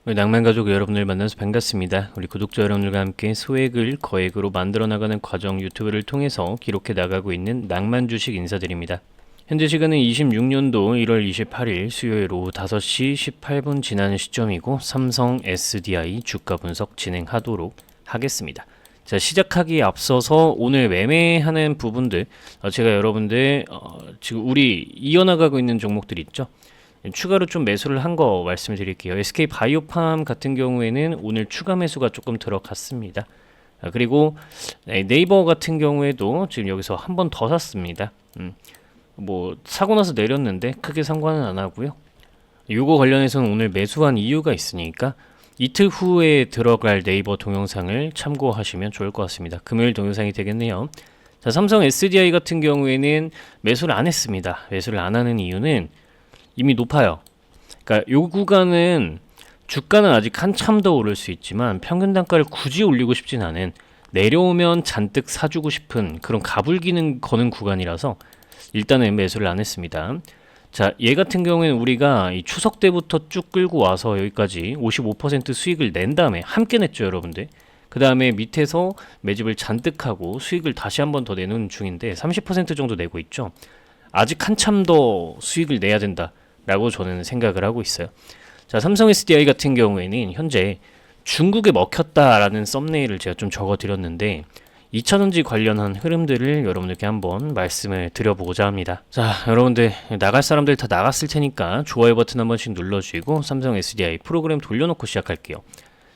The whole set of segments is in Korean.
우리 낭만가족 여러분들 만나서 반갑습니다. 우리 구독자 여러분들과 함께 소액을 거액으로 만들어 나가는 과정 유튜브를 통해서 기록해 나가고 있는 낭만주식 인사드립니다. 현재 시간은 26년도 1월 28일 수요일 오후 5시 18분 지나는 시점이고 삼성 SDI 주가 분석 진행하도록 하겠습니다. 자, 시작하기에 앞서서 오늘 매매하는 부분들 제가 여러분들 지금 우리 이어나가고 있는 종목들 있죠? 추가로 좀 매수를 한 거 말씀을 드릴게요. SK 바이오팜 같은 경우에는 오늘 추가 매수가 조금 들어갔습니다. 그리고 네이버 같은 경우에도 지금 여기서 한 번 더 샀습니다. 뭐 사고 나서 내렸는데 크게 상관은 안 하고요. 요거 관련해서는 오늘 매수한 이유가 있으니까 이틀 후에 들어갈 네이버 동영상을 참고하시면 좋을 것 같습니다. 금요일 동영상이 되겠네요. 자, 삼성 SDI 같은 경우에는 매수를 안 했습니다. 매수를 안 하는 이유는 이미 높아요. 그러니까 요 구간은 주가는 아직 한참 더 오를 수 있지만 평균 단가를 굳이 올리고 싶진 않은, 내려오면 잔뜩 사주고 싶은 그런 가불기는 거는 구간이라서 일단은 매수를 안 했습니다. 자, 얘 같은 경우에는 우리가 이 추석 때부터 쭉 끌고 와서 여기까지 55% 수익을 낸 다음에 함께 냈죠, 여러분들. 그 다음에 밑에서 매집을 잔뜩 하고 수익을 다시 한 번 더 내는 중인데 30% 정도 내고 있죠. 아직 한참 더 수익을 내야 된다 라고 저는 생각을 하고 있어요. 자, 삼성 SDI 같은 경우에는 현재 중국에 먹혔다라는 썸네일을 제가 좀 적어 드렸는데 2차전지 관련한 흐름들을 여러분들께 한번 말씀을 드려보고자 합니다. 자, 여러분들 나갈 사람들 다 나갔을 테니까 좋아요 버튼 한 번씩 눌러주시고 삼성 SDI 프로그램 돌려놓고 시작할게요.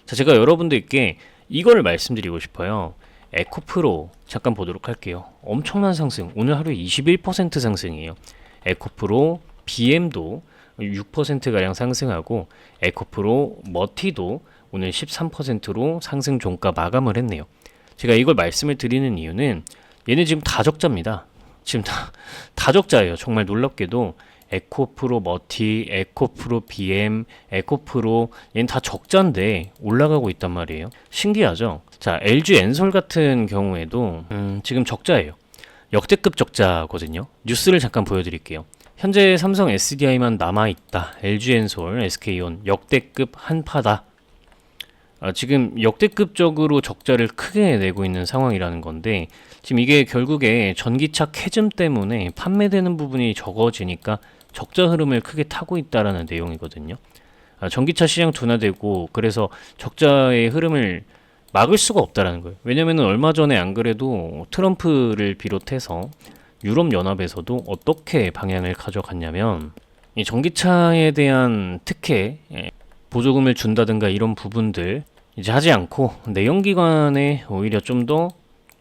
자, 제가 여러분들께 이걸 말씀드리고 싶어요. 에코프로 잠깐 보도록 할게요. 엄청난 상승, 오늘 하루에 21% 상승이에요. 에코프로 BM도 6%가량 상승하고 에코프로 머티도 오늘 13%로 상승 종가 마감을 했네요. 제가 이걸 말씀을 드리는 이유는 얘네 지금 다 적자입니다. 지금 다 적자예요. 정말 놀랍게도 에코프로 머티, 에코프로 BM, 에코프로 얘는 다 적자인데 올라가고 있단 말이에요. 신기하죠? 자, LG 엔솔 같은 경우에도 지금 적자예요. 역대급 적자거든요. 뉴스를 잠깐 보여드릴게요. 현재 삼성 SDI만 남아있다. LG 엔솔, SK온 역대급 한파다. 지금 역대급적으로 적자를 크게 내고 있는 상황이라는 건데, 지금 이게 결국에 전기차 캐즘 때문에 판매되는 부분이 적어지니까 적자 흐름을 크게 타고 있다라는 내용이거든요. 전기차 시장 둔화되고 그래서 적자의 흐름을 막을 수가 없다라는 거예요. 왜냐면은 얼마 전에 안 그래도 트럼프를 비롯해서 유럽연합에서도 어떻게 방향을 가져갔냐면 이 전기차에 대한 특혜, 보조금을 준다든가 이런 부분들 이제 하지 않고 내연기관에 오히려 좀 더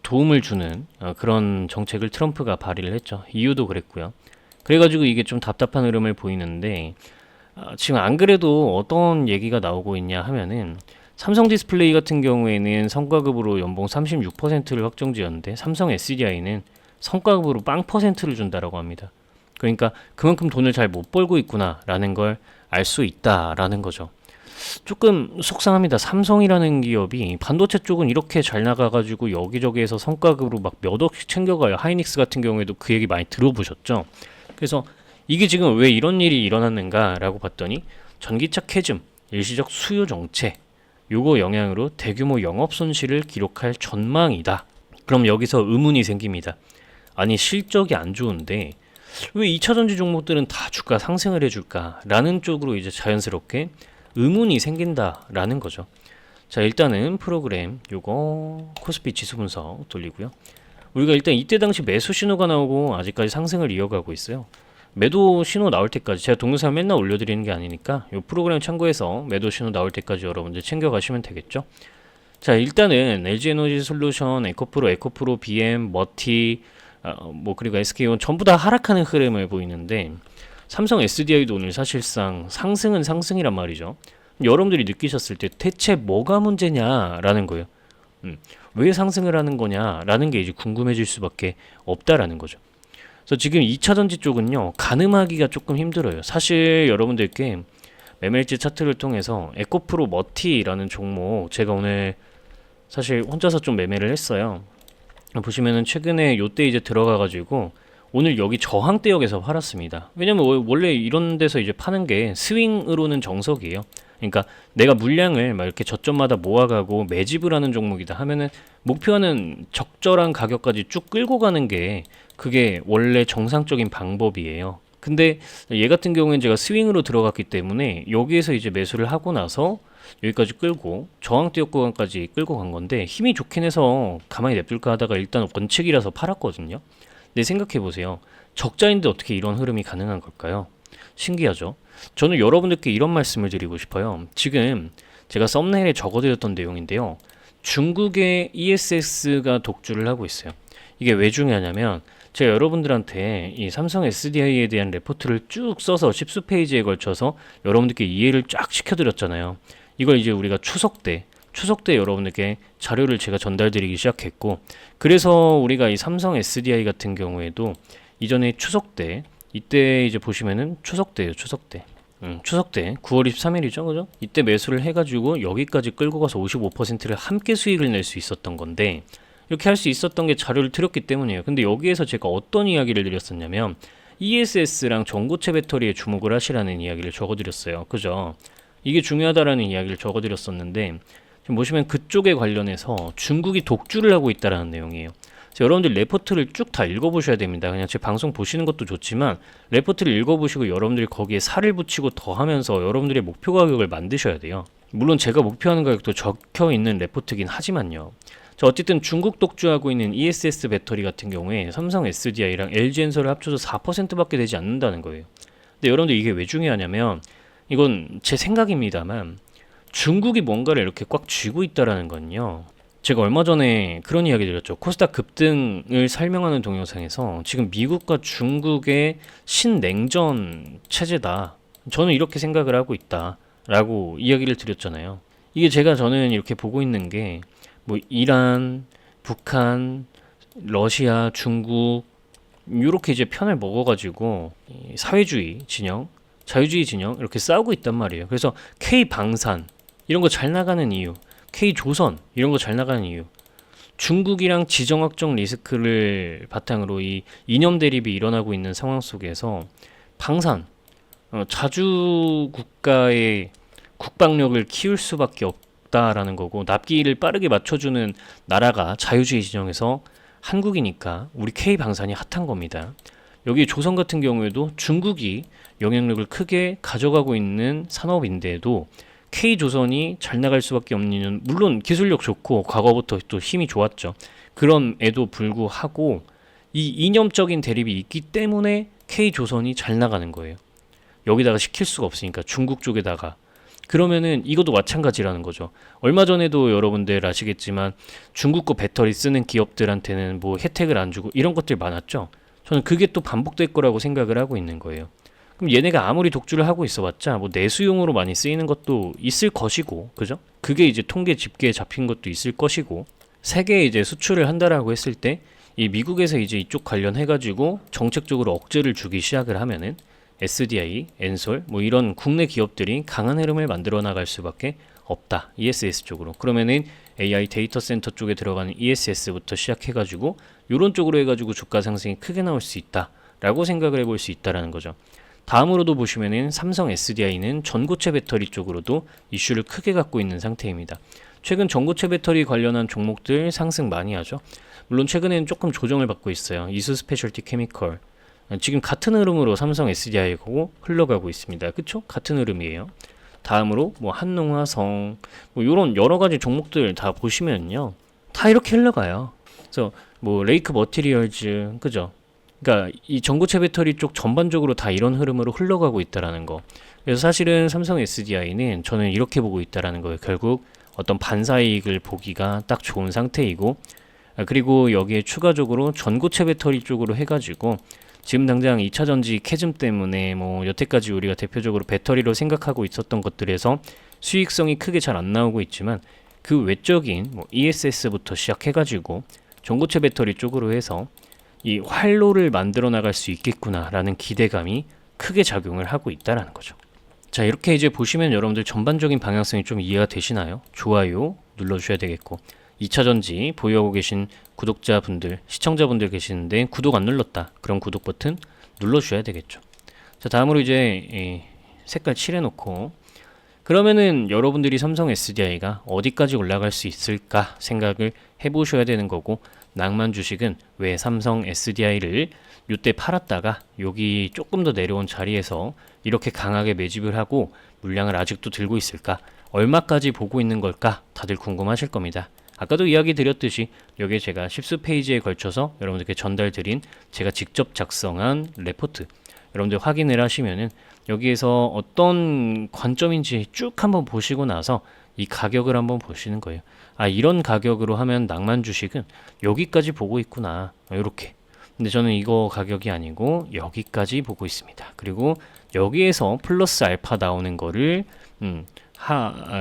도움을 주는 그런 정책을 트럼프가 발의를 했죠. 이유도 그랬고요. 그래가지고 이게 좀 답답한 흐름을 보이는데 지금 안 그래도 어떤 얘기가 나오고 있냐 하면은 삼성 디스플레이 같은 경우에는 성과급으로 연봉 36%를 확정지었는데 삼성 SDI는 성과급으로 빵 퍼센트를 준다라고 합니다. 그러니까 그만큼 돈을 잘 못 벌고 있구나라는 걸 알 수 있다라는 거죠. 조금 속상합니다. 삼성이라는 기업이 반도체 쪽은 이렇게 잘 나가가지고 여기저기에서 성과급으로 막 몇 억씩 챙겨가요. 하이닉스 같은 경우에도 그 얘기 많이 들어보셨죠? 그래서 이게 지금 왜 이런 일이 일어났는가라고 봤더니 전기차 캐즘, 일시적 수요 정체, 요거 영향으로 대규모 영업 손실을 기록할 전망이다. 그럼 여기서 의문이 생깁니다. 아니, 실적이 안 좋은데 왜 2차전지 종목들은 다 주가 상승을 해줄까? 라는 쪽으로 이제 자연스럽게 의문이 생긴다라는 거죠. 자, 일단은 프로그램 요거 코스피 지수 분석 돌리고요. 우리가 일단 이때 당시 매수 신호가 나오고 아직까지 상승을 이어가고 있어요. 매도 신호 나올 때까지, 제가 동영상 맨날 올려드리는 게 아니니까 요 프로그램 참고해서 매도 신호 나올 때까지 여러분들 챙겨가시면 되겠죠. 자, 일단은 LG에너지 솔루션, 에코프로, 에코프로, BM, 머티, 뭐 그리고 SK온 전부 다 하락하는 흐름을 보이는데 삼성 SDI도 오늘 사실상 상승은 상승이란 말이죠. 여러분들이 느끼셨을 때 대체 뭐가 문제냐라는 거예요. 왜 상승을 하는 거냐라는 게 이제 궁금해질 수밖에 없다라는 거죠. 그래서 지금 2차전지 쪽은요, 가늠하기가 조금 힘들어요. 사실 여러분들께 매매일지 차트를 통해서 에코프로 머티라는 종목 제가 오늘 사실 혼자서 좀 매매를 했어요. 보시면은 최근에 요때 이제 들어가가지고 오늘 여기 저항대역에서 팔았습니다. 왜냐면 원래 이런 데서 이제 파는 게 스윙으로는 정석이에요. 그러니까 내가 물량을 막 이렇게 저점마다 모아가고 매집을 하는 종목이다 하면은 목표하는 적절한 가격까지 쭉 끌고 가는 게 그게 원래 정상적인 방법이에요. 근데 얘 같은 경우에는 제가 스윙으로 들어갔기 때문에 여기에서 이제 매수를 하고 나서 여기까지 끌고 저항대역 구간까지 끌고 간 건데 힘이 좋긴 해서 가만히 냅둘까 하다가 일단 원칙이라서 팔았거든요. 근데 생각해 보세요. 적자인데 어떻게 이런 흐름이 가능한 걸까요? 신기하죠? 저는 여러분들께 이런 말씀을 드리고 싶어요. 지금 제가 썸네일에 적어드렸던 내용인데요. 중국의 ESS가 독주를 하고 있어요. 이게 왜 중요하냐면 제가 여러분들한테 이 삼성 SDI에 대한 레포트를 쭉 써서 십수 페이지에 걸쳐서 여러분들께 이해를 쫙 시켜드렸잖아요. 이걸 이제 우리가 추석 때 여러분들께 자료를 제가 전달드리기 시작했고, 그래서 우리가 이 삼성 SDI 같은 경우에도 이전에 추석 때 이때 이제 보시면은 추석 때예요. 추석 때 9월 23일이죠, 그죠? 이때 매수를 해가지고 여기까지 끌고 가서 55%를 함께 수익을 낼 수 있었던 건데, 이렇게 할 수 있었던 게 자료를 드렸기 때문이에요. 근데 여기에서 제가 어떤 이야기를 드렸었냐면 ESS랑 전고체 배터리에 주목을 하시라는 이야기를 적어드렸어요. 그죠? 이게 중요하다라는 이야기를 적어드렸었는데 지금 보시면 그쪽에 관련해서 중국이 독주를 하고 있다라는 내용이에요. 여러분들 레포트를 쭉 다 읽어보셔야 됩니다. 그냥 제 방송 보시는 것도 좋지만 레포트를 읽어보시고 여러분들이 거기에 살을 붙이고 더하면서 여러분들의 목표 가격을 만드셔야 돼요. 물론 제가 목표하는 가격도 적혀 있는 레포트긴 하지만요. 자, 어쨌든 중국 독주하고 있는 ESS 배터리 같은 경우에 삼성 SDI랑 LG엔솔을 합쳐서 4%밖에 되지 않는다는 거예요. 근데 여러분들 이게 왜 중요하냐면 이건 제 생각입니다만 중국이 뭔가를 이렇게 꽉 쥐고 있다라는 건요. 제가 얼마 전에 그런 이야기 드렸죠. 코스닥 급등을 설명하는 동영상에서 지금 미국과 중국의 신냉전 체제다. 저는 이렇게 생각을 하고 있다라고 이야기를 드렸잖아요. 이게 저는 이렇게 보고 있는 게 뭐 이란, 북한, 러시아, 중국 이렇게 이제 편을 먹어가지고 사회주의 진영, 자유주의 진영 이렇게 싸우고 있단 말이에요. 그래서 K방산 이런 거 잘 나가는 이유, K조선 이런 거 잘 나가는 이유, 중국이랑 지정학적 리스크를 바탕으로 이 이념 대립이 일어나고 있는 상황 속에서 방산, 자주 국가의 국방력을 키울 수밖에 없다라는 거고, 납기를 빠르게 맞춰주는 나라가 자유주의 진영에서 한국이니까 우리 K방산이 핫한 겁니다. 여기 조선 같은 경우에도 중국이 영향력을 크게 가져가고 있는 산업인데도 K조선이 잘 나갈 수밖에 없는 이유는 물론 기술력 좋고 과거부터 또 힘이 좋았죠. 그럼에도 불구하고 이 이념적인 대립이 있기 때문에 K조선이 잘 나가는 거예요. 여기다가 시킬 수가 없으니까 중국 쪽에다가. 그러면은 이것도 마찬가지라는 거죠. 얼마 전에도 여러분들 아시겠지만 중국 거 배터리 쓰는 기업들한테는 뭐 혜택을 안 주고 이런 것들 많았죠. 저는 그게 또 반복될 거라고 생각을 하고 있는 거예요. 그럼 얘네가 아무리 독주를 하고 있어봤자 뭐 내수용으로 많이 쓰이는 것도 있을 것이고, 그죠? 그게 이제 통계 집계에 잡힌 것도 있을 것이고, 세계에 이제 수출을 한다라고 했을 때 이 미국에서 이제 이쪽 관련해가지고 정책적으로 억제를 주기 시작을 하면은 SDI, 엔솔 뭐 이런 국내 기업들이 강한 흐름을 만들어 나갈 수밖에 없다. ESS 쪽으로. 그러면은 AI 데이터 센터 쪽에 들어가는 ESS부터 시작해가지고 이런 쪽으로 해가지고 주가 상승이 크게 나올 수 있다라고 생각을 해볼 수 있다라는 거죠. 다음으로도 보시면은 삼성 SDI는 전고체 배터리 쪽으로도 이슈를 크게 갖고 있는 상태입니다. 최근 전고체 배터리 관련한 종목들 상승 많이 하죠. 물론 최근에는 조금 조정을 받고 있어요. 이수 스페셜티 케미컬. 지금 같은 흐름으로 삼성 SDI하고 흘러가고 있습니다. 그쵸? 같은 흐름이에요. 다음으로 뭐 한농화성 뭐 이런 여러 가지 종목들 다 보시면요. 다 이렇게 흘러가요. 그래서 뭐 레이크 머티리얼즈, 그죠? 그러니까 이 전고체 배터리 쪽 전반적으로 다 이런 흐름으로 흘러가고 있다라는 거. 그래서 사실은 삼성 SDI는 저는 이렇게 보고 있다라는 거예요. 결국 어떤 반사이익을 보기가 딱 좋은 상태이고, 그리고 여기에 추가적으로 전고체 배터리 쪽으로 해가지고 지금 당장 2차 전지 캐즘 때문에 뭐 여태까지 우리가 대표적으로 배터리로 생각하고 있었던 것들에서 수익성이 크게 잘 안 나오고 있지만 그 외적인 뭐 ESS부터 시작해가지고 전고체 배터리 쪽으로 해서 이 활로를 만들어 나갈 수 있겠구나라는 기대감이 크게 작용을 하고 있다라는 거죠. 자, 이렇게 이제 보시면 여러분들 전반적인 방향성이 좀 이해가 되시나요? 좋아요 눌러주셔야 되겠고, 2차 전지 보유하고 계신 구독자분들, 시청자분들 계시는데 구독 안 눌렀다. 그럼 구독 버튼 눌러주셔야 되겠죠. 자, 다음으로 이제 색깔 칠해놓고 그러면은 여러분들이 삼성 SDI가 어디까지 올라갈 수 있을까 생각을 해보셔야 되는 거고, 낭만 주식은 왜 삼성 SDI를 이때 팔았다가 여기 조금 더 내려온 자리에서 이렇게 강하게 매집을 하고 물량을 아직도 들고 있을까, 얼마까지 보고 있는 걸까 다들 궁금하실 겁니다. 아까도 이야기 드렸듯이 여기에 제가 10수 페이지에 걸쳐서 여러분들께 전달드린 제가 직접 작성한 레포트, 여러분들 확인을 하시면은 여기에서 어떤 관점인지 쭉 한번 보시고 나서 이 가격을 한번 보시는 거예요. 아, 이런 가격으로 하면 낭만 주식은 여기까지 보고 있구나, 이렇게. 근데 저는 이거 가격이 아니고 여기까지 보고 있습니다. 그리고 여기에서 플러스 알파 나오는 거를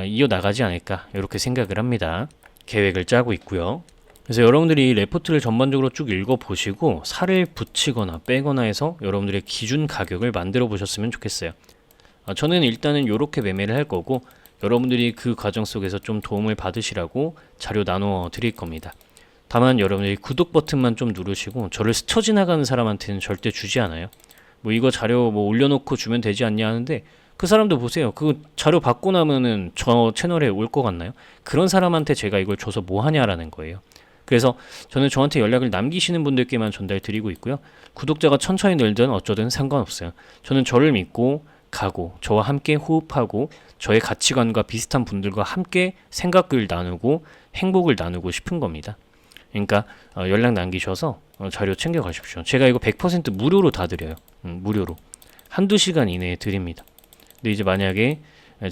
이어나가지 않을까, 이렇게 생각을 합니다. 계획을 짜고 있고요. 그래서 여러분들이 이 레포트를 전반적으로 쭉 읽어보시고 살을 붙이거나 빼거나 해서 여러분들의 기준 가격을 만들어 보셨으면 좋겠어요. 저는 일단은 이렇게 매매를 할 거고, 여러분들이 그 과정 속에서 좀 도움을 받으시라고 자료 나눠 드릴 겁니다. 다만 여러분들이 구독 버튼만 좀 누르시고, 저를 스쳐 지나가는 사람한테는 절대 주지 않아요. 뭐 이거 자료 뭐 올려놓고 주면 되지 않냐 하는데, 그 사람도 보세요. 그 자료 받고 나면은 저 채널에 올 것 같나요? 그런 사람한테 제가 이걸 줘서 뭐 하냐라는 거예요. 그래서 저는 저한테 연락을 남기시는 분들께만 전달 드리고 있고요. 구독자가 천천히 늘든 어쩌든 상관없어요. 저는 저를 믿고 가고, 저와 함께 호흡하고, 저의 가치관과 비슷한 분들과 함께 생각을 나누고 행복을 나누고 싶은 겁니다. 그러니까 연락 남기셔서 자료 챙겨 가십시오. 제가 이거 100% 무료로 다 드려요. 무료로. 한두 시간 이내에 드립니다. 근데 이제 만약에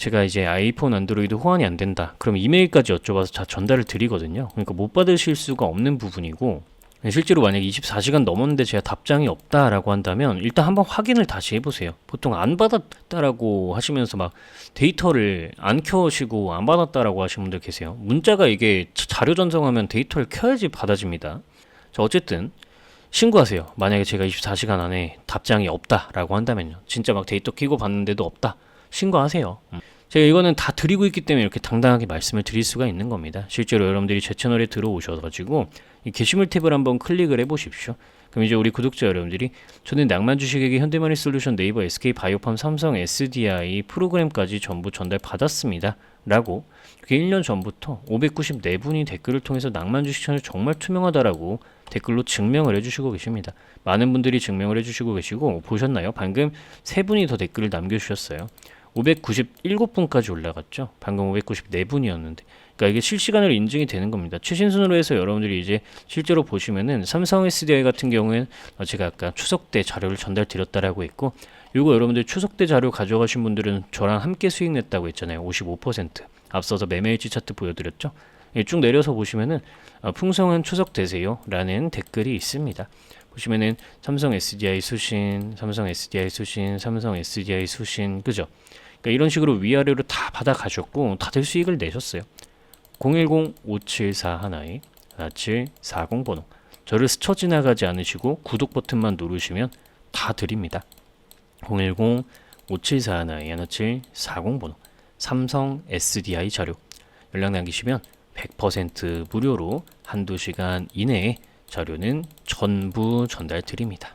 제가 이제 아이폰, 안드로이드 호환이 안 된다, 그럼 이메일까지 여쭤봐서 다 전달을 드리거든요. 그러니까 못 받으실 수가 없는 부분이고, 실제로 만약에 24시간 넘었는데 제가 답장이 없다라고 한다면 일단 한번 확인을 다시 해보세요. 보통 안 받았다라고 하시면서 막 데이터를 안 켜시고 안 받았다라고 하시는 분들 계세요. 문자가 이게 자료 전송하면 데이터를 켜야지 받아집니다. 자, 어쨌든 신고하세요. 만약에 제가 24시간 안에 답장이 없다라고 한다면요. 진짜 막 데이터 켜고 봤는데도 없다, 신고하세요. 제가 이거는 다 드리고 있기 때문에 이렇게 당당하게 말씀을 드릴 수가 있는 겁니다. 실제로 여러분들이 제 채널에 들어오셔가지고 이 게시물 탭을 한번 클릭을 해보십시오. 그럼 이제 우리 구독자 여러분들이 저는 낭만 주식에게 현대머니 솔루션, 네이버, SK 바이오팜, 삼성 SDI 프로그램까지 전부 전달 받았습니다 라고 1년 전부터 594분이 댓글을 통해서 낭만 주식 채널 정말 투명하다라고 댓글로 증명을 해주시고 계십니다. 많은 분들이 증명을 해주시고 계시고, 보셨나요? 방금 3분이 더 댓글을 남겨주셨어요. 597분까지 올라갔죠. 방금 594분이었는데. 그러니까 이게 실시간으로 인증이 되는 겁니다. 최신순으로 해서 여러분들이 이제 실제로 보시면은 삼성 SDI 같은 경우에는 제가 아까 추석 때 자료를 전달 드렸다라고 했고, 요거 여러분들 추석 때 자료 가져가신 분들은 저랑 함께 수익 냈다고 했잖아요. 55%. 앞서서 매매일지 차트 보여드렸죠. 쭉 내려서 보시면은 풍성한 추석 되세요 라는 댓글이 있습니다. 보시면은 삼성 SDI 수신, 삼성 SDI 수신, 삼성 SDI 수신, 그죠? 그러니까 이런 식으로 위아래로 다 받아 가셨고 다들 수익을 내셨어요. 010-5741-1740 번호, 저를 스쳐 지나가지 않으시고 구독 버튼만 누르시면 다 드립니다. 010-5741-1740 번호, 삼성 SDI 자료 연락 남기시면 100% 무료로 한두 시간 이내에 자료는 전부 전달 드립니다.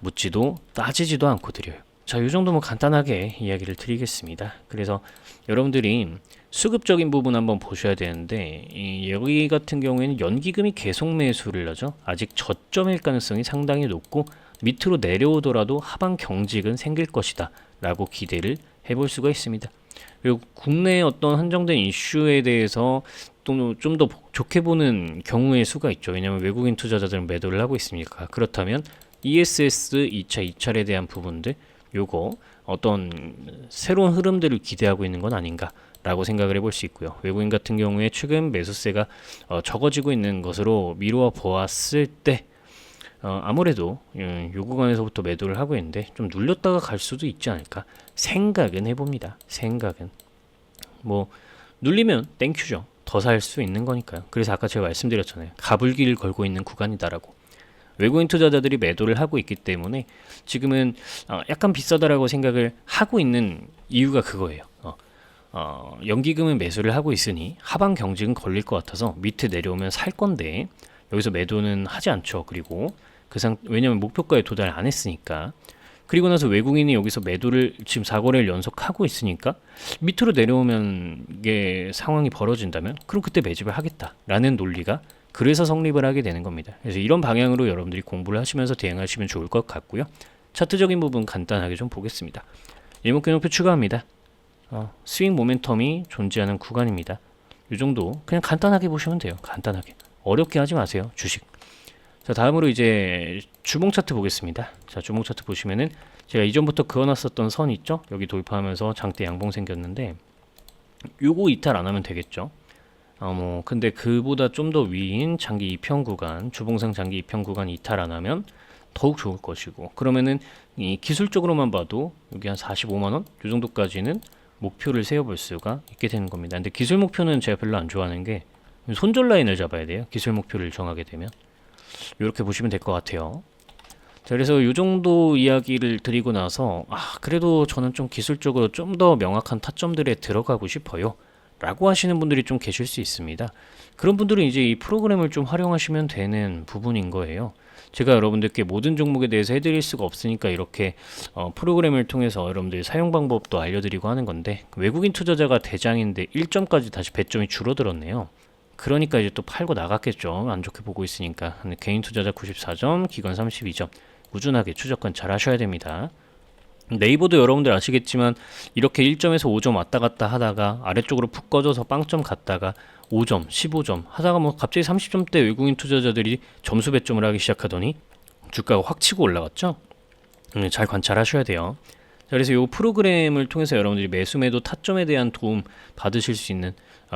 묻지도 따지지도 않고 드려요. 자, 이 정도면 간단하게 이야기를 드리겠습니다. 그래서 여러분들이 수급적인 부분 한번 보셔야 되는데, 여기 같은 경우에는 연기금이 계속 매수를 하죠. 아직 저점일 가능성이 상당히 높고 밑으로 내려오더라도 하방 경직은 생길 것이다 라고 기대를 해볼 수가 있습니다. 그리고 국내의 어떤 한정된 이슈에 대해서 좀 더 좋게 보는 경우의 수가 있죠. 왜냐하면 외국인 투자자들은 매도를 하고 있으니까. 그렇다면 ESS 2차 이찰에 대한 부분들, 요거 어떤 새로운 흐름들을 기대하고 있는 건 아닌가 라고 생각을 해볼 수 있고요. 외국인 같은 경우에 최근 매수세가 적어지고 있는 것으로 미루어 보았을 때 아무래도 요 구간에서부터 매도를 하고 있는데 좀 눌렸다가 갈 수도 있지 않을까 생각은 해봅니다. 생각은 뭐 눌리면 땡큐죠. 더 살 수 있는 거니까요. 그래서 아까 제가 말씀드렸잖아요. 가불기를 걸고 있는 구간이다라고. 외국인 투자자들이 매도를 하고 있기 때문에 지금은 약간 비싸다라고 생각을 하고 있는 이유가 그거예요. 연기금은 매수를 하고 있으니 하방 경직은 걸릴 것 같아서 밑에 내려오면 살 건데 여기서 매도는 하지 않죠. 그리고 왜냐면 목표가에 도달 안 했으니까. 그리고 나서 외국인이 여기서 매도를 지금 4거래를 연속하고 있으니까 밑으로 내려오면 이게 상황이 벌어진다면 그럼 그때 매집을 하겠다라는 논리가 그래서 성립을 하게 되는 겁니다. 그래서 이런 방향으로 여러분들이 공부를 하시면서 대응하시면 좋을 것 같고요. 차트적인 부분 간단하게 좀 보겠습니다. 일목균형표 추가합니다. 스윙 모멘텀이 존재하는 구간입니다. 이 정도 그냥 간단하게 보시면 돼요. 간단하게. 어렵게 하지 마세요. 주식. 자, 다음으로 이제 주봉 차트 보겠습니다. 자, 주봉 차트 보시면은 제가 이전부터 그어놨었던 선 있죠? 여기 돌파하면서 장대 양봉 생겼는데 요거 이탈 안 하면 되겠죠? 근데 그보다 좀 더 위인 장기 이평 구간, 주봉상 장기 이평 구간 이탈 안 하면 더욱 좋을 것이고, 그러면은 이 기술적으로만 봐도 여기 한 45만원? 요 정도까지는 목표를 세워볼 수가 있게 되는 겁니다. 근데 기술 목표는 제가 별로 안 좋아하는 게 손절 라인을 잡아야 돼요. 기술 목표를 정하게 되면. 이렇게 보시면 될 것 같아요. 자, 그래서 이 정도 이야기를 드리고 나서 그래도 저는 좀 기술적으로 좀 더 명확한 타점들에 들어가고 싶어요 라고 하시는 분들이 좀 계실 수 있습니다. 그런 분들은 이제 이 프로그램을 좀 활용하시면 되는 부분인 거예요. 제가 여러분들께 모든 종목에 대해서 해드릴 수가 없으니까 이렇게 프로그램을 통해서 여러분들 사용 방법도 알려드리고 하는 건데, 외국인 투자자가 대장인데 1점까지 다시 배점이 줄어들었네요. 그러니까 이제 또 팔고 나갔겠죠. 안 좋게 보고 있으니까. 개인 투자자 94점, 기관 32점. 꾸준하게 추적권 잘 하셔야 됩니다. 네이버도 여러분들 아시겠지만 이렇게 1점에서 5점 왔다 갔다 하다가 아래쪽으로 푹 꺼져서 빵점 갔다가 5점, 15점 하다가 뭐 갑자기 30점대 외국인 투자자들이 점수 배점을 하기 시작하더니 주가가 확 치고 올라갔죠. 잘 관찰하셔야 돼요. 자, 그래서 이 프로그램을 통해서 여러분들이 매수 매도 타점에 대한 도움 받으실 수 있는,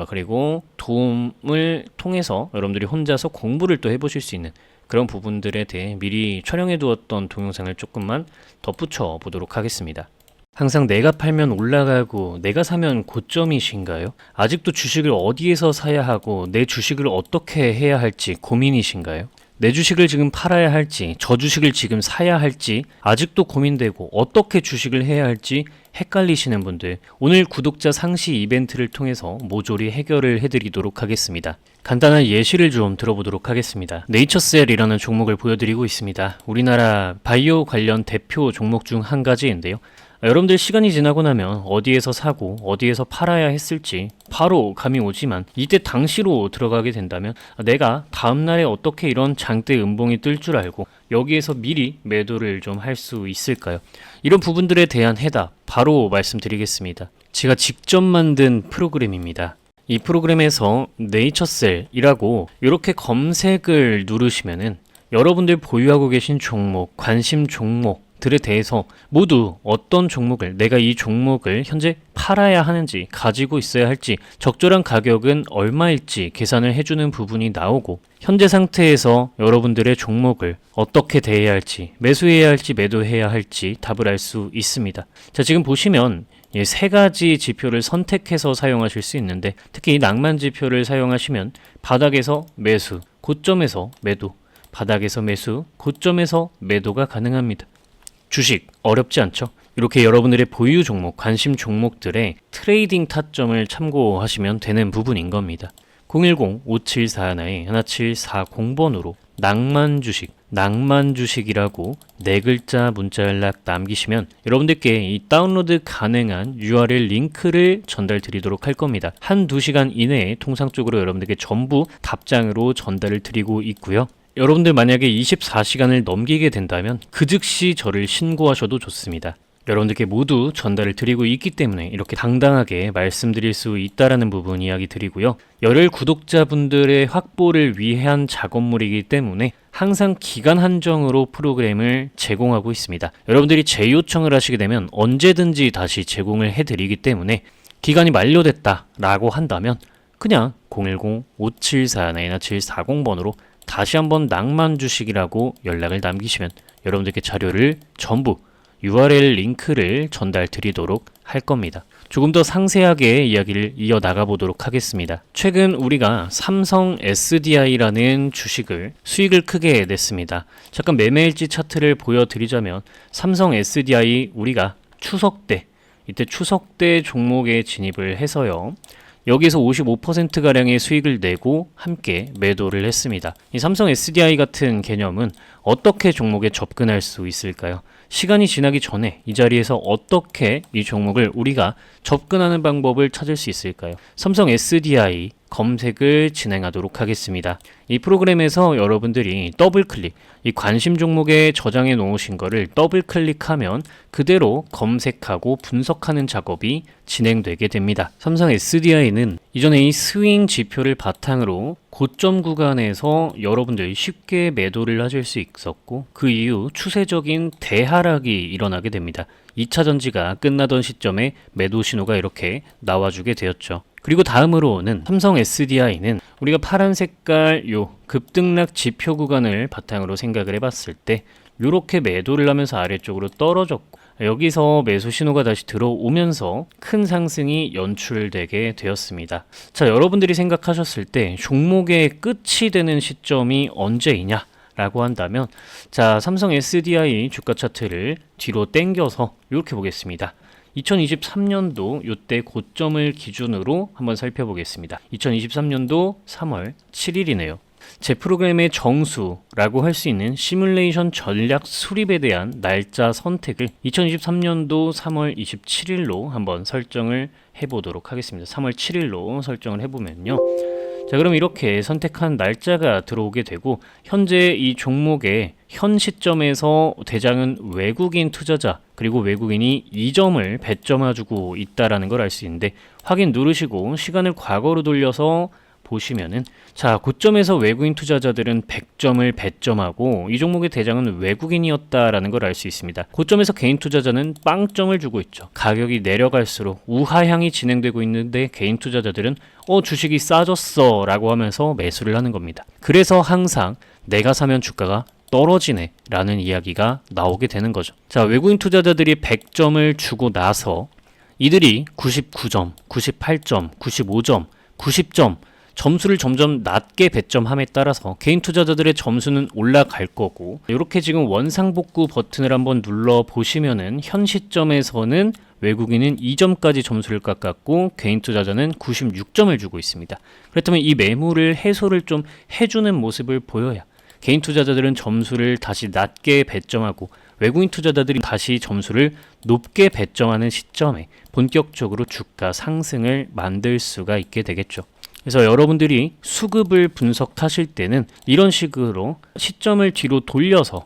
그리고 도움을 통해서 여러분들이 혼자서 공부를 또 해보실 수 있는 그런 부분들에 대해 미리 촬영해 두었던 동영상을 조금만 덧붙여 보도록 하겠습니다. 항상 내가 팔면 올라가고 내가 사면 고점이신가요? 아직도 주식을 어디에서 사야 하고 내 주식을 어떻게 해야 할지 고민이신가요? 내 주식을 지금 팔아야 할지, 저 주식을 지금 사야 할지 아직도 고민되고 어떻게 주식을 해야 할지 헷갈리시는 분들, 오늘 구독자 상시 이벤트를 통해서 모조리 해결을 해드리도록 하겠습니다. 간단한 예시를 좀 들어보도록 하겠습니다. 네이처셀이라는 종목을 보여드리고 있습니다. 우리나라 바이오 관련 대표 종목 중 한 가지인데요. 여러분들 시간이 지나고 나면 어디에서 사고 어디에서 팔아야 했을지 바로 감이 오지만, 이때 당시로 들어가게 된다면 내가 다음날에 어떻게 이런 장대 음봉이 뜰 줄 알고 여기에서 미리 매도를 좀 할 수 있을까요? 이런 부분들에 대한 해답 바로 말씀드리겠습니다. 제가 직접 만든 프로그램입니다. 이 프로그램에서 네이처셀이라고 이렇게 검색을 누르시면은 여러분들 보유하고 계신 종목, 관심 종목들에 대해서 모두 어떤 종목을, 내가 이 종목을 현재 팔아야 하는지, 가지고 있어야 할지, 적절한 가격은 얼마일지 계산을 해주는 부분이 나오고, 현재 상태에서 여러분들의 종목을 어떻게 대해야 할지, 매수해야 할지 매도해야 할지 답을 알 수 있습니다. 자, 지금 보시면 세 가지 지표를 선택해서 사용하실 수 있는데, 특히 이 낭만 지표를 사용하시면 바닥에서 매수, 고점에서 매도, 바닥에서 매수, 고점에서 매도가 가능합니다. 주식 어렵지 않죠? 이렇게 여러분들의 보유 종목, 관심 종목들의 트레이딩 타점을 참고하시면 되는 부분인 겁니다. 010-5741-1740번으로 낭만주식이라고 네 글자 문자 연락 남기시면 여러분들께 이 다운로드 가능한 URL 링크를 전달 드리도록 할 겁니다. 1-2시간 이내에 통상적으로 여러분들께 전부 답장으로 전달을 드리고 있고요. 여러분들 만약에 24시간을 넘기게 된다면 그 즉시 저를 신고하셔도 좋습니다. 여러분들께 모두 전달을 드리고 있기 때문에 이렇게 당당하게 말씀드릴 수 있다라는 부분 이야기 드리고요. 열혈 구독자분들의 확보를 위한 작업물이기 때문에 항상 기간 한정으로 프로그램을 제공하고 있습니다. 여러분들이 재요청을 하시게 되면 언제든지 다시 제공을 해드리기 때문에 기간이 만료됐다라고 한다면 그냥 010-5741-1740번으로 다시 한번 낭만주식이라고 연락을 남기시면 여러분들께 자료를 전부 URL 링크를 전달 드리도록 할 겁니다. 조금 더 상세하게 이야기를 이어나가 보도록 하겠습니다. 최근 우리가 삼성 SDI라는 주식을 수익을 크게 냈습니다. 잠깐 매매일지 차트를 보여드리자면 삼성 SDI 우리가 추석 때, 이때 추석 때 종목에 진입을 해서요. 여기서 55%가량의 수익을 내고 함께 매도를 했습니다. 이 삼성 SDI 같은 개념은 어떻게 종목에 접근할 수 있을까요? 시간이 지나기 전에 이 자리에서 어떻게 이 종목을 우리가 접근하는 방법을 찾을 수 있을까요? 삼성 SDI 검색을 진행하도록 하겠습니다. 이 프로그램에서 여러분들이 더블클릭, 이 관심 종목에 저장해 놓으신 거를 더블클릭하면 그대로 검색하고 분석하는 작업이 진행되게 됩니다. 삼성 SDI는 이전에 이 스윙 지표를 바탕으로 고점 구간에서 여러분들이 쉽게 매도를 하실 수 있었고 그 이후 추세적인 대하락이 일어나게 됩니다. 2차 전지가 끝나던 시점에 매도 신호가 이렇게 나와주게 되었죠. 그리고 다음으로는 삼성 SDI는 우리가 파란 색깔 요 급등락 지표 구간을 바탕으로 생각을 해봤을 때 이렇게 매도를 하면서 아래쪽으로 떨어졌고 여기서 매수 신호가 다시 들어오면서 큰 상승이 연출되게 되었습니다. 자, 여러분들이 생각하셨을 때 종목의 끝이 되는 시점이 언제이냐? 라고 한다면 자, 삼성 SDI 주가 차트를 뒤로 당겨서 이렇게 보겠습니다. 2023년도 이때 고점을 기준으로 한번 살펴보겠습니다. 2023년도 3월 7일이네요. 제 프로그램의 정수라고 할 수 있는 시뮬레이션 전략 수립에 대한 날짜 선택을 2023년도 3월 27일로 한번 설정을 해보도록 하겠습니다. 3월 7일로 설정을 해보면요. 자, 그럼 이렇게 선택한 날짜가 들어오게 되고 현재 이 종목의 현 시점에서 대장은 외국인 투자자 그리고 외국인이 2점을 배점해주고 있다라는 걸 알 수 있는데 확인 누르시고 시간을 과거로 돌려서 보시면은 자, 고점에서 외국인 투자자들은 100점을 배점하고 이 종목의 대장은 외국인이었다라는 걸 알 수 있습니다. 고점에서 개인 투자자는 빵점을 주고 있죠. 가격이 내려갈수록 우하향이 진행되고 있는데 개인 투자자들은 주식이 싸졌어 라고 하면서 매수를 하는 겁니다. 그래서 항상 내가 사면 주가가 떨어지네 라는 이야기가 나오게 되는 거죠. 자, 외국인 투자자들이 100점을 주고 나서 이들이 99점, 98점, 95점, 90점 점수를 점점 낮게 배점함에 따라서 개인 투자자들의 점수는 올라갈 거고 이렇게 지금 원상복구 버튼을 한번 눌러 보시면은 현 시점에서는 외국인은 2점까지 점수를 깎았고 개인 투자자는 96점을 주고 있습니다. 그렇다면 이 매물을 해소를 좀 해주는 모습을 보여야 개인 투자자들은 점수를 다시 낮게 배점하고 외국인 투자자들이 다시 점수를 높게 배점하는 시점에 본격적으로 주가 상승을 만들 수가 있게 되겠죠. 그래서 여러분들이 수급을 분석하실 때는 이런 식으로 시점을 뒤로 돌려서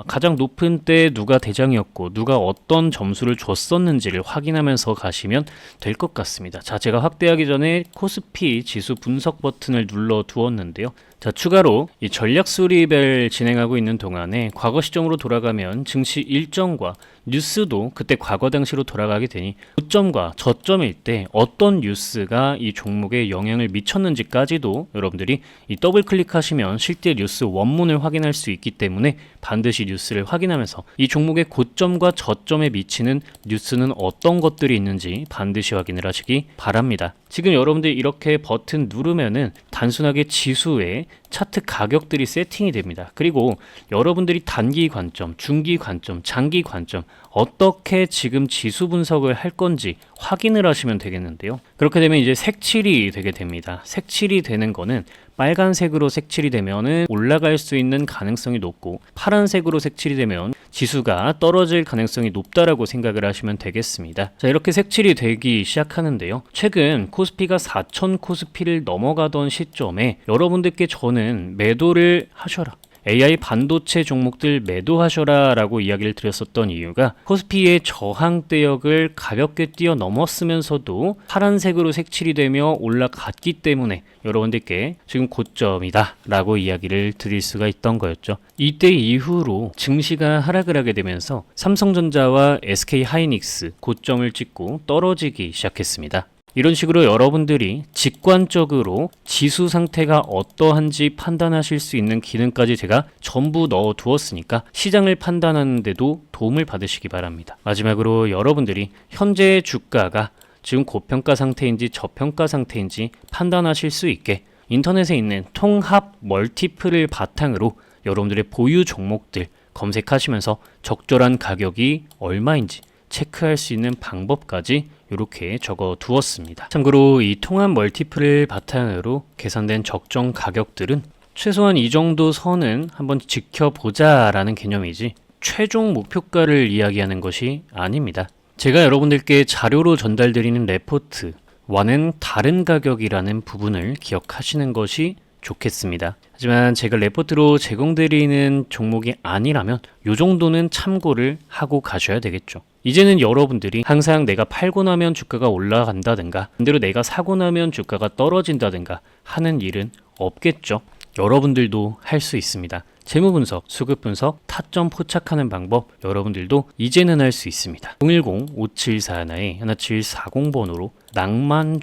가장 높은 때 누가 대장이었고 누가 어떤 점수를 줬었는지를 확인하면서 가시면 될 것 같습니다. 자, 제가 확대하기 전에 코스피 지수 분석 버튼을 눌러 두었는데요. 자, 추가로 이 전략 수립을 진행하고 있는 동안에 과거 시점으로 돌아가면 증시 일정과 뉴스도 그때 과거 당시로 돌아가게 되니 고점과 저점일 때 어떤 뉴스가 이 종목에 영향을 미쳤는지까지도 여러분들이 이 더블 클릭하시면 실제 뉴스 원문을 확인할 수 있기 때문에 반드시 뉴스를 확인하면서 이 종목의 고점과 저점에 미치는 뉴스는 어떤 것들이 있는지 반드시 확인을 하시기 바랍니다. 지금 여러분들이 이렇게 버튼 누르면은 단순하게 지수에 차트 가격들이 세팅이 됩니다. 그리고 여러분들이 단기 관점, 중기 관점, 장기 관점 어떻게 지금 지수 분석을 할 건지 확인을 하시면 되겠는데요. 그렇게 되면 이제 색칠이 되게 됩니다. 색칠이 되는 거는 빨간색으로 색칠이 되면은 올라갈 수 있는 가능성이 높고 파란색으로 색칠이 되면 지수가 떨어질 가능성이 높다라고 생각을 하시면 되겠습니다. 자, 이렇게 색칠이 되기 시작하는데요. 최근 코스피가 4,000 코스피를 넘어가던 시점에 여러분들께 저는 매도를 하셔라, AI 반도체 종목들 매도하셔라 라고 이야기를 드렸었던 이유가 코스피의 저항대역을 가볍게 뛰어넘었으면서도 파란색으로 색칠이 되며 올라갔기 때문에 여러분들께 지금 고점이다 라고 이야기를 드릴 수가 있던 거였죠. 이때 이후로 증시가 하락을 하게 되면서 삼성전자와 SK하이닉스 고점을 찍고 떨어지기 시작했습니다. 이런 식으로 여러분들이 직관적으로 지수 상태가 어떠한지 판단하실 수 있는 기능까지 제가 전부 넣어 두었으니까 시장을 판단하는 데도 도움을 받으시기 바랍니다. 마지막으로 여러분들이 현재 주가가 지금 고평가 상태인지 저평가 상태인지 판단하실 수 있게 인터넷에 있는 통합 멀티플을 바탕으로 여러분들의 보유 종목들 검색하시면서 적절한 가격이 얼마인지 체크할 수 있는 방법까지 이렇게 적어 두었습니다. 참고로 이 통합 멀티플을 바탕으로 계산된 적정 가격들은 최소한 이 정도 선은 한번 지켜보자 라는 개념이지 최종 목표가를 이야기하는 것이 아닙니다. 제가 여러분들께 자료로 전달드리는 레포트와는 다른 가격이라는 부분을 기억하시는 것이 좋겠습니다. 하지만 제가 레포트로 제공드리는 종목이 아니라면 이 정도는 참고를 하고 가셔야 되겠죠. 이제는 여러분들이 항상 내가 팔고 나면 주가가 올라간다든가 반대로 내가 사고 나면 주가가 떨어진다든가 하는 일은 없겠죠. 여러분들도 할 수 있습니다. 재무 분석, 수급 분석, 타점 포착하는 방법 여러분들도 이제는 할 수 있습니다. 010-5741-1740번으로 낭만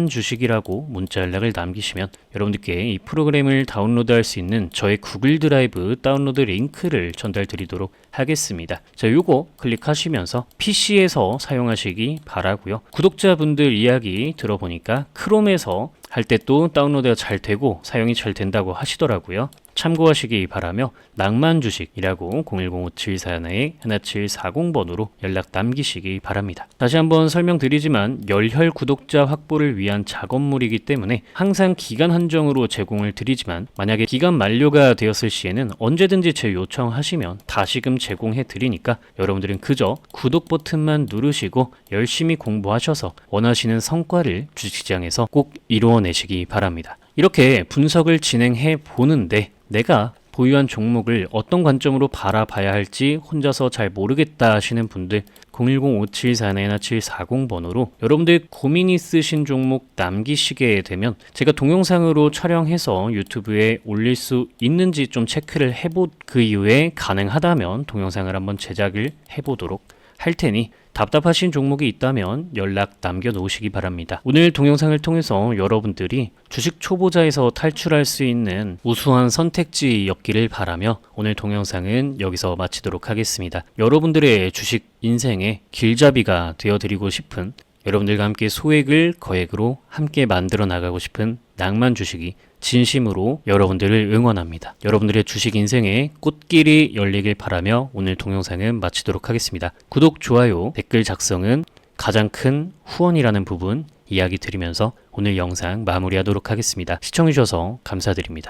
주식이라고 문자 연락을 남기시면 여러분들께 이 프로그램을 다운로드할 수 있는 저의 구글 드라이브 다운로드 링크를 전달 드리도록 하겠습니다. 자, 요거 클릭하시면서 PC에서 사용하시기 바라고요. 구독자분들 이야기 들어보니까 크롬에서 할 때 또 다운로드가 잘 되고 사용이 잘 된다고 하시더라고요. 참고하시기 바라며 낭만 주식이라고 010-5741-1740번으로 연락 남기시기 바랍니다. 다시 한번 설명드리지만 열혈 구독자 확보를 위한 작업물이기 때문에 항상 기간 한정으로 제공을 드리지만 만약에 기간 만료가 되었을 시에는 언제든지 제 요청하시면 다시금 제공해 드리니까 여러분들은 그저 구독 버튼만 누르시고 열심히 공부하셔서 원하시는 성과를 주식시장에서 꼭 이루어내시기 바랍니다. 이렇게 분석을 진행해 보는데 내가 보유한 종목을 어떤 관점으로 바라봐야 할지 혼자서 잘 모르겠다 하시는 분들 010-5741-1740번으로 여러분들 고민 있으신 종목 남기시게 되면 제가 동영상으로 촬영해서 유튜브에 올릴 수 있는지 좀 체크를 그 이후에 가능하다면 동영상을 한번 제작을 해보도록 할 테니 답답하신 종목이 있다면 연락 남겨놓으시기 바랍니다. 오늘 동영상을 통해서 여러분들이 주식 초보자에서 탈출할 수 있는 우수한 선택지였기를 바라며 오늘 동영상은 여기서 마치도록 하겠습니다. 여러분들의 주식 인생의 길잡이가 되어드리고 싶은 여러분들과 함께 소액을 거액으로 함께 만들어 나가고 싶은 낭만 주식이 진심으로 여러분들을 응원합니다. 여러분들의 주식 인생의 꽃길이 열리길 바라며 오늘 동영상은 마치도록 하겠습니다. 구독, 좋아요, 댓글 작성은 가장 큰 후원이라는 부분 이야기 드리면서 오늘 영상 마무리하도록 하겠습니다. 시청해주셔서 감사드립니다.